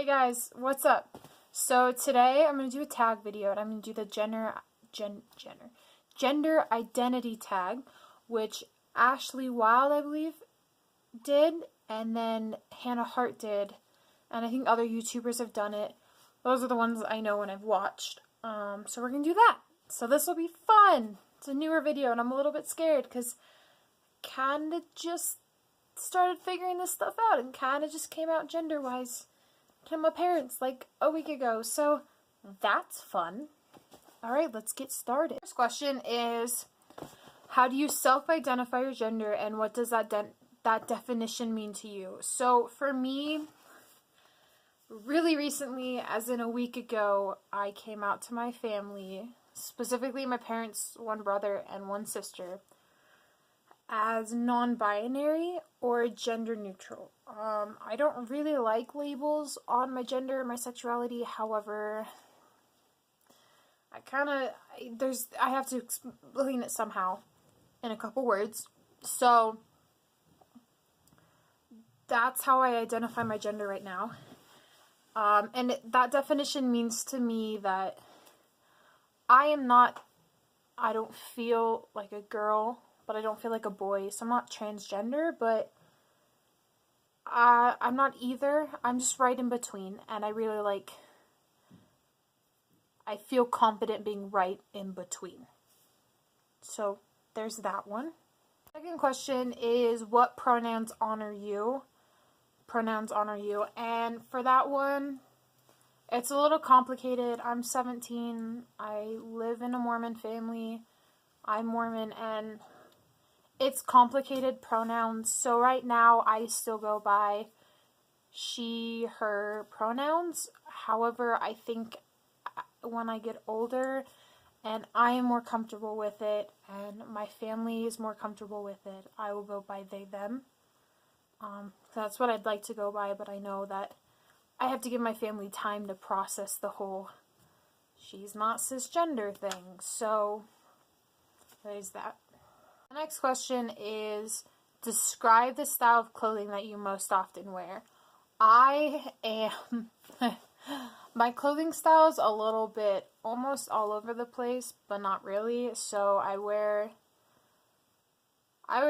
Hey guys, what's up? So today I'm going to do a tag video and I'm going to do the gender identity tag, which Ashley Wylde, I believe, did, and then Hart did, and I think other YouTubers have done it. Those are the ones I know and I've watched. So we're going to do that. So this will be fun. It's a newer video and I'm a little bit scared because kind of just started figuring this stuff out and kind of just came out gender-wise to my parents like a week ago, so that's fun. Alright, let's get started. First question is, how do you self-identify your gender and what does that definition mean to you? So for me, really recently, as in a week ago, I came out to my family, specifically my parents, one brother and one sister, as non-binary or gender neutral. I don't really like labels on my gender and my sexuality. However, I have to explain it somehow in a couple words. So that's how I identify my gender right now. And that definition means to me that I don't feel like a girl, but I don't feel like a boy. So I'm not transgender, but I'm not either. I'm just right in between, and I feel confident being right in between. So there's that one. Second question is, what pronouns honor you? Pronouns honor you. And for that one, it's a little complicated. I'm 17. I live in a Mormon family. I'm Mormon, and it's complicated pronouns. So right now I still go by she, her pronouns. However, I think when I get older and I am more comfortable with it and my family is more comfortable with it, I will go by they, them. That's what I'd like to go by, but I know that I have to give my family time to process the whole she's not cisgender thing. So there's that. The next question is, describe the style of clothing that you most often wear. My clothing style is a little bit almost all over the place, but not really. So I wear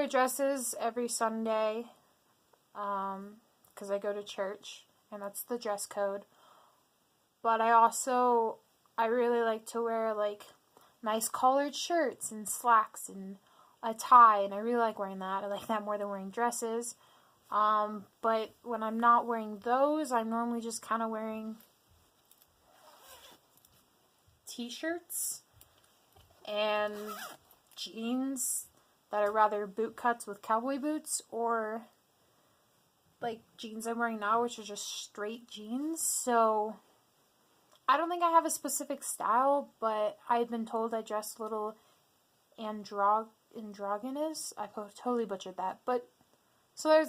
dresses every Sunday, because I go to church, and that's the dress code. But I really like to wear like nice collared shirts and slacks and a tie, and I really like wearing that. I like that more than wearing dresses. But when I'm not wearing those, I'm normally just kind of wearing t-shirts and jeans that are rather boot cuts with cowboy boots, or like jeans I'm wearing now, which are just straight jeans. So I don't think I have a specific style, but I've been told I dress a little androgynous. I totally butchered that, but so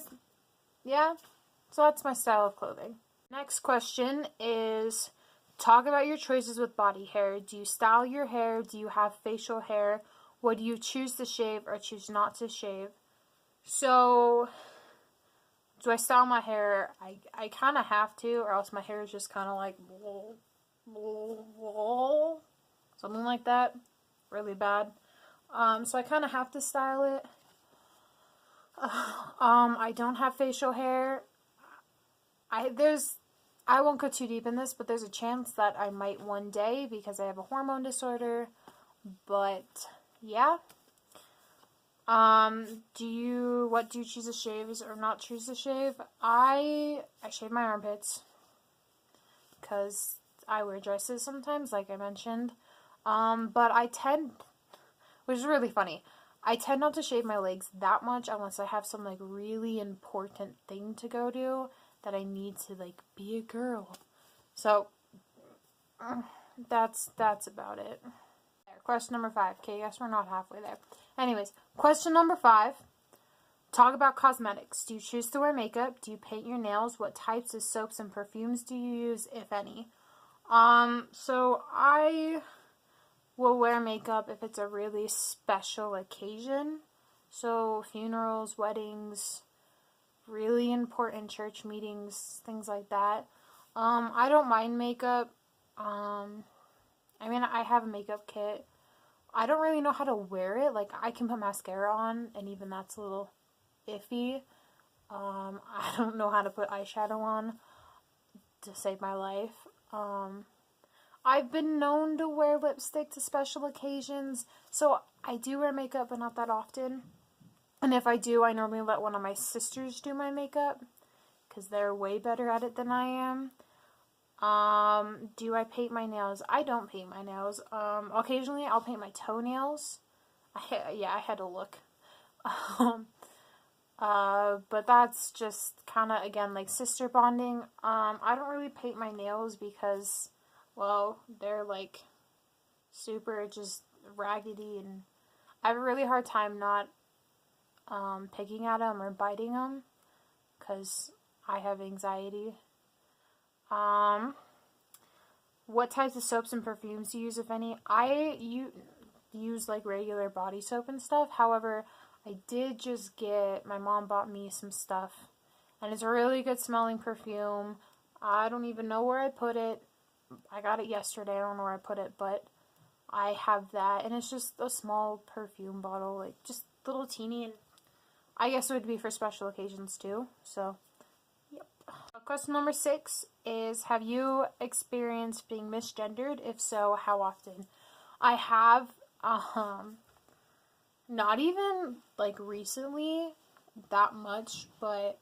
that's my style of clothing. Next question is, talk about your choices with body hair. Do you style your hair? Do you have facial hair? What do you choose to shave or choose not to shave? So do I style my hair? I kind of have to, or else my hair is just kind of like something like that, really bad. So I kind of have to style it. I don't have facial hair. I won't go too deep in this, but there's a chance that I might one day because I have a hormone disorder. But yeah. What do you choose to shave or not choose to shave? I shave my armpits because I wear dresses sometimes, like I mentioned. But which is really funny, I tend not to shave my legs that much unless I have some like really important thing to go to that I need to like be a girl. So that's about it. Question number 5. Okay, I guess we're not halfway there. Anyways, question number 5. Talk about cosmetics. Do you choose to wear makeup? Do you paint your nails? What types of soaps and perfumes do you use, if any? So I will wear makeup if it's a really special occasion. So funerals, weddings, really important church meetings, things like that. I don't mind makeup. I mean, I have a makeup kit. I don't really know how to wear it. Like, I can put mascara on, and even that's a little iffy. I don't know how to put eyeshadow on to save my life. I've been known to wear lipstick to special occasions, so I do wear makeup, but not that often. And if I do, I normally let one of my sisters do my makeup, because they're way better at it than I am. Do I paint my nails? I don't paint my nails. Occasionally I'll paint my toenails. I had to look. But that's just kind of, again, like sister bonding. I don't really paint my nails because, well, they're like super just raggedy, and I have a really hard time not picking at them or biting them because I have anxiety. What types of soaps and perfumes do you use, if any? I use like regular body soap and stuff. However, I did just my mom bought me some stuff, and it's a really good smelling perfume. I don't even know where I put it. I got it yesterday. I don't know where I put it, but I have that, and it's just a small perfume bottle, like just little teeny, and I guess it would be for special occasions too. So, yep. Question number 6 is, have you experienced being misgendered? If so, how often? I have, not even like recently that much, but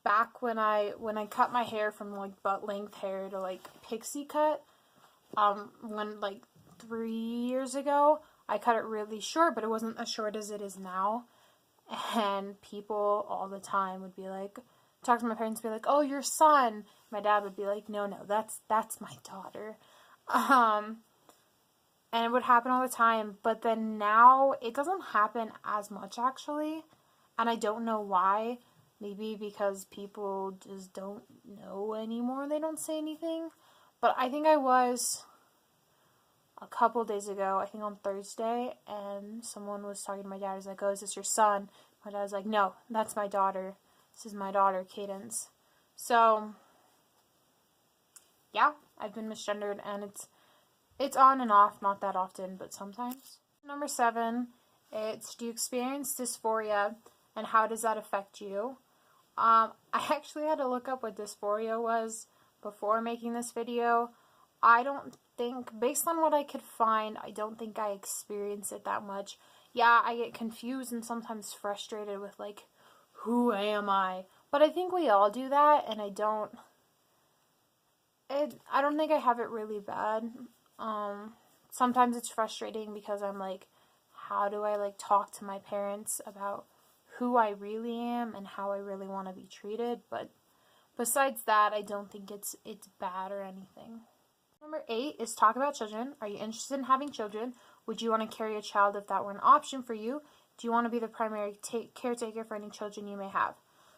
back when I cut my hair from like butt length hair to like pixie cut, when like 3 years ago, I cut it really short, but it wasn't as short as it is now. And people all the time would be like, talk to my parents, be like, "Oh, your son." My dad would be like, "No, that's my daughter." And it would happen all the time, but then now it doesn't happen as much actually, and I don't know why. Maybe because people just don't know anymore, they don't say anything. But I think I was a couple days ago, I think on Thursday, and someone was talking to my dad. He was like, "Oh, is this your son?" My dad was like, "No, that's my daughter. This is my daughter, Cadence." So, yeah, I've been misgendered, and it's on and off, not that often, but sometimes. Number 7, it's, do you experience dysphoria, and how does that affect you? I actually had to look up what dysphoria was before making this video. I don't think, based on what I could find, I don't think I experience it that much. Yeah, I get confused and sometimes frustrated with, like, who am I? But I think we all do that, and I don't think I have it really bad. Sometimes it's frustrating because I'm like, how do I, like, talk to my parents about who I really am and how I really want to be treated? But besides that, I don't think it's bad or anything. Number 8 is talk about children. Are you interested in having children? Would you want to carry a child if that were an option for you? Do you want to be the primary caretaker for any children you may have?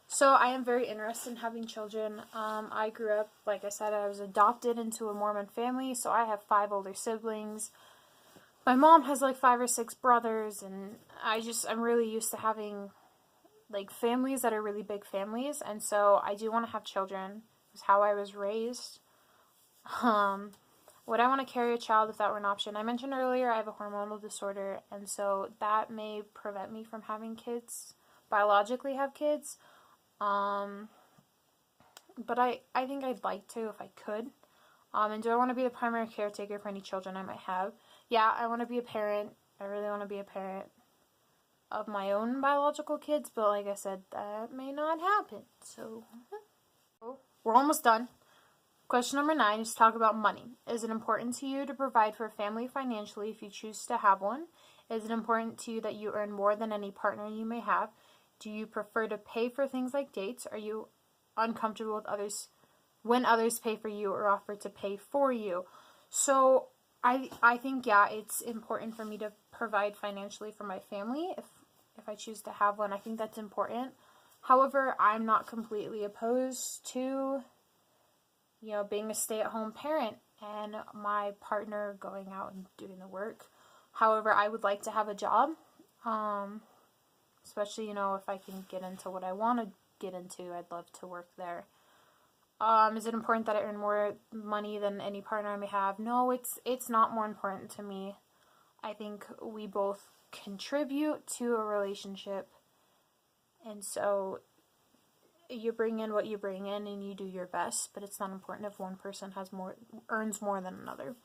So I am very interested in having children. I grew up, like I said, I was adopted into a Mormon family, so I have 5 older siblings. My mom has like 5 or 6 brothers, and I'm really used to having like families that are really big families, and so I do want to have children. It's how I was raised. Would I want to carry a child if that were an option? I mentioned earlier I have a hormonal disorder, and so that may prevent me from having kids, biologically have kids. But I think I'd like to if I could. And do I want to be the primary caretaker for any children I might have? Yeah, I want to be a parent. I really want to be a parent of my own biological kids, but like I said, that may not happen. So, we're almost done. Question number 9 is talk about money. Is it important to you to provide for a family financially if you choose to have one? Is it important to you that you earn more than any partner you may have? Do you prefer to pay for things like dates? Are you uncomfortable with others when others pay for you or offer to pay for you? So I think, yeah, it's important for me to provide financially for my family if I choose to have one. I think that's important. However, I'm not completely opposed to, you know, being a stay-at-home parent and my partner going out and doing the work. However, I would like to have a job, especially, you know, if I can get into what I want to get into. I'd love to work there. Is it important that I earn more money than any partner I may have? No, it's not more important to me. I think we both contribute to a relationship, and so you bring in what you bring in and you do your best, but it's not important if one person earns more than another.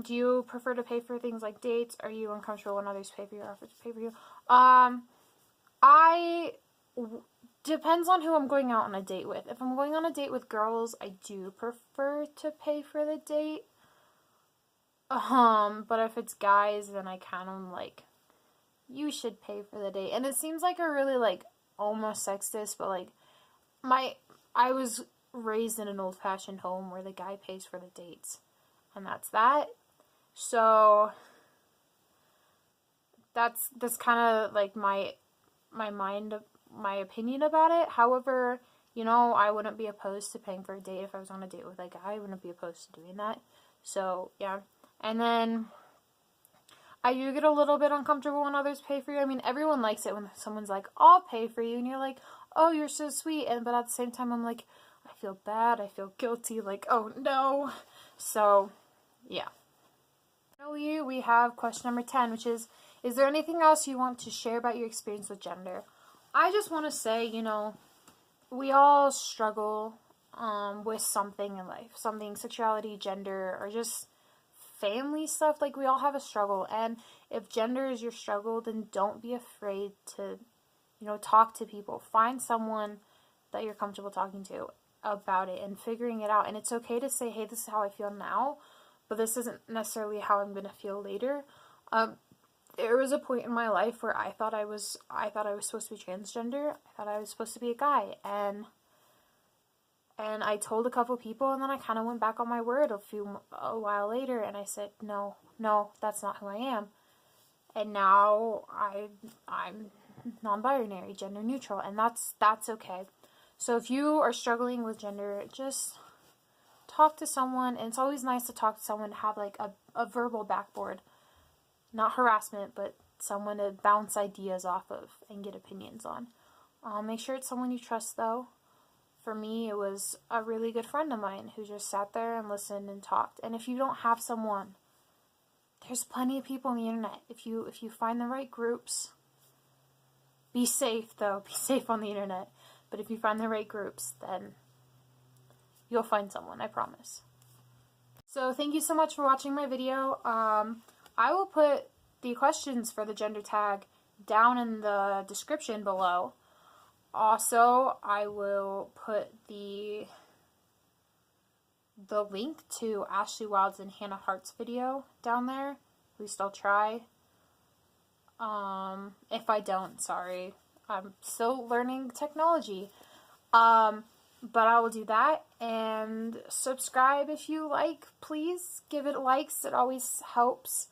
Do you prefer to pay for things like dates? Are you uncomfortable when others pay for your offer to pay for you? Depends on who I'm going out on a date with. If I'm going on a date with girls, I do prefer to pay for the date. But if it's guys, then I kind of like, you should pay for the date. And it seems like a really, like, almost sexist, but, like, I was raised in an old-fashioned home where the guy pays for the dates. And that's that. So, that's kind of, like, my opinion about it. However, you know, I wouldn't be opposed to paying for a date if I was on a date with a guy. I wouldn't be opposed to doing that. So, yeah. And then I do get a little bit uncomfortable when others pay for you. I mean, everyone likes it when someone's like, I'll pay for you. And you're like, oh, you're so sweet. But at the same time, I'm like, I feel bad. I feel guilty. Like, oh, no. So, yeah. Finally, we have question number 10, which is there anything else you want to share about your experience with gender? I just want to say, you know, we all struggle with something in life. Something, sexuality, gender, or just family stuff. Like, we all have a struggle, and if gender is your struggle, then don't be afraid to, you know, talk to people. Find someone that you're comfortable talking to about it and figuring it out. And it's okay to say, hey, this is how I feel now, but this isn't necessarily how I'm going to feel later. There was a point in my life where I thought I was supposed to be transgender. I thought I was supposed to be a guy, and I told a couple people, and then I kind of went back on my word a while later, and I said, no, that's not who I am. And now I'm non-binary, gender neutral, and that's okay. So if you are struggling with gender, just talk to someone, and it's always nice to talk to someone to have like a verbal backboard. Not harassment, but someone to bounce ideas off of and get opinions on. Make sure it's someone you trust, though. For me, it was a really good friend of mine who just sat there and listened and talked. And if you don't have someone, there's plenty of people on the internet. If you find the right groups, be safe, though. Be safe on the internet. But if you find the right groups, then you'll find someone, I promise. So thank you so much for watching my video. I will put the questions for the gender tag down in the description below. Also, I will put the link to Ashley Wylde's and Hannah Hart's video down there. At least I'll try. If I don't, sorry. I'm still learning technology. But I will do that. And subscribe if you like. Please give it likes. It always helps.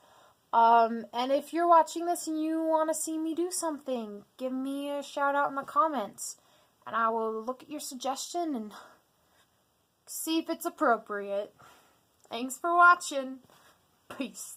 And if you're watching this and you want to see me do something, give me a shout out in the comments, and I will look at your suggestion and see if it's appropriate. Thanks for watching. Peace.